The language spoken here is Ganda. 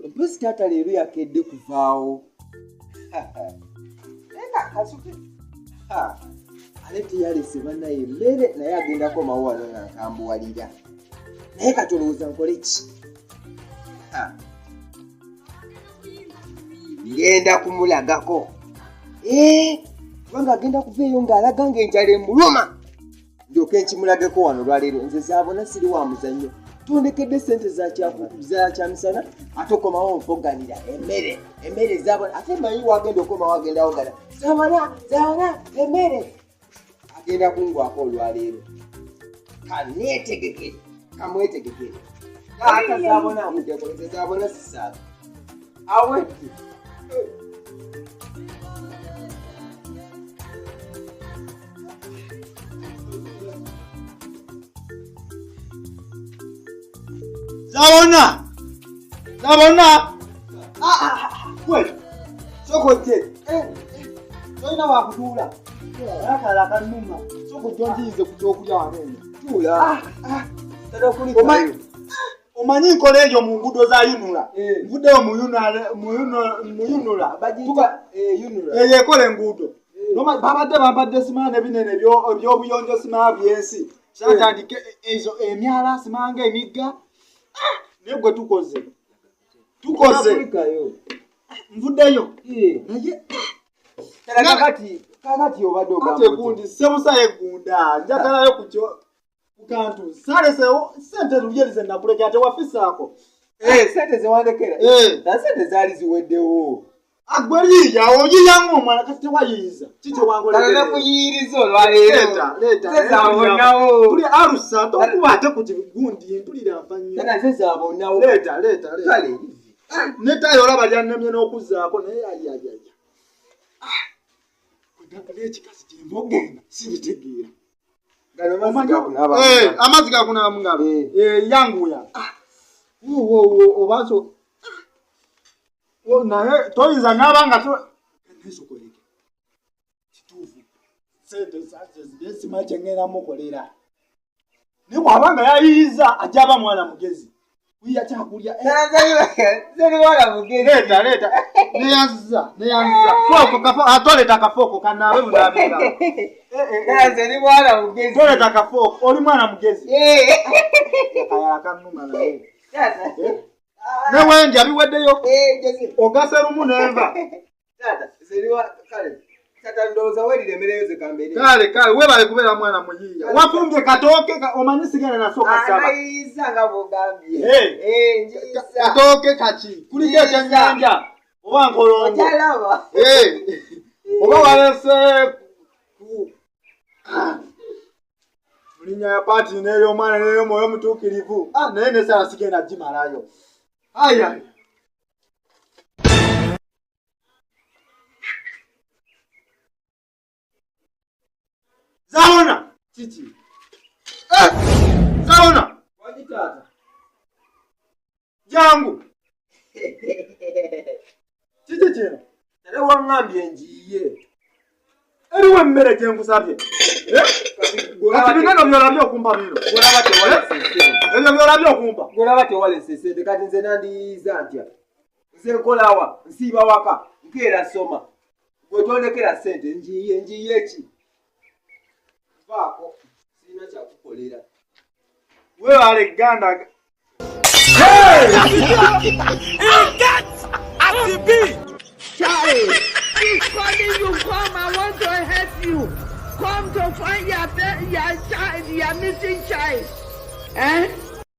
Mpozitata leero yakedde kuvaawo. Eka kasuke. Ale teyalese bannaye emmere naye agendako mawu wano nga nkambuwalira. Naye katolowooza nkole ki? Ngenda kumulagako. Kubanga agenda kuveeyo ng'alaga ng'enjala emuluma. Ndyoke nkimulageko wano lwaleero nze zaabona siri wa muzannyo. Tundekedde ssente za kyamisana ate okomawo onfoganira emmere zaabona ate manyi wagenda okomawo agenda wogana zaabona emmere agenda kungwako olwaleero kaneetegekere kamwetegekere ata zaabona amudekoleze zaabona sisaaga awedde. Zabona. Wait. Sokoje. Toina wakutula. Yakala kanuma. Sokojonjize kutokulya wanene. Tula. Tada kuliko. Omanyi nkolejo mu ngudo za yunula. Ngudo muyunula. Tuka yunula. Yekole ngudo. Noma babadde simane binene byo buyonjo sima byensi. Shatandike ezo emyala simanga emigga. Nebwe tukoze nvuddeyo naye kakati obadde ogambye sebusa yegunda njagalayo ku kantu salesewo sente luyerize nakulekera tewafisaako sente zewandekera na sente zaali ziweddewo agweriya oyiyangu omwana kati tewayiyiza kiki wangolekera kuyiyiriza olwaleero zezabonawo tuli arusa tokuba ate ku kigundi ntulira mpanyo zezabonawo leeta kale netayo olaba jannemye n'okuzaako naye ayayaya ekikasi kyembogenda sibitegeera amazzi gakunaaba mu ngalo yanguya obaso naye toyinza n'abanga nesokoleke kituufu sente zesimanyi kyengenda mukolera naye bw'abanga yayiyiza ajaba mwana mugezi wiya kyakulya leeta neyanziza atoleta akafooko kanaabe bunaabenga toleta akafooko oli mwana mugezi akayala kanuma naye newendi abiweddeyo ogase lumu nenva kale webale kubeera mwana muyiiya wafumbye katooke omanyi sigenda nasooka saba katooke kaki kuliko ekyennyanja oba nkolongo oba walese mulinya ya paati n'ey'omwana n'ey'omwoyo omutuukirivu naye nesala sigenda gimalayo aya Zabona kiki Zabona wajitata jangu kiki kino nale wangambye njiye eriwe mmere gyenkusabye kati bingano byolabye okumpa bino ebyo byolabye okumpa golaba tewalese sente kati nze nandiyiza ntya nze nkolawa nsiiba waka nkeera soma gwetondekera sente njiye ki vaako sirina kyakukolera webale ganda Child, he's calling you. Come, I want to help you. Come to find your child, your missing child. Eh?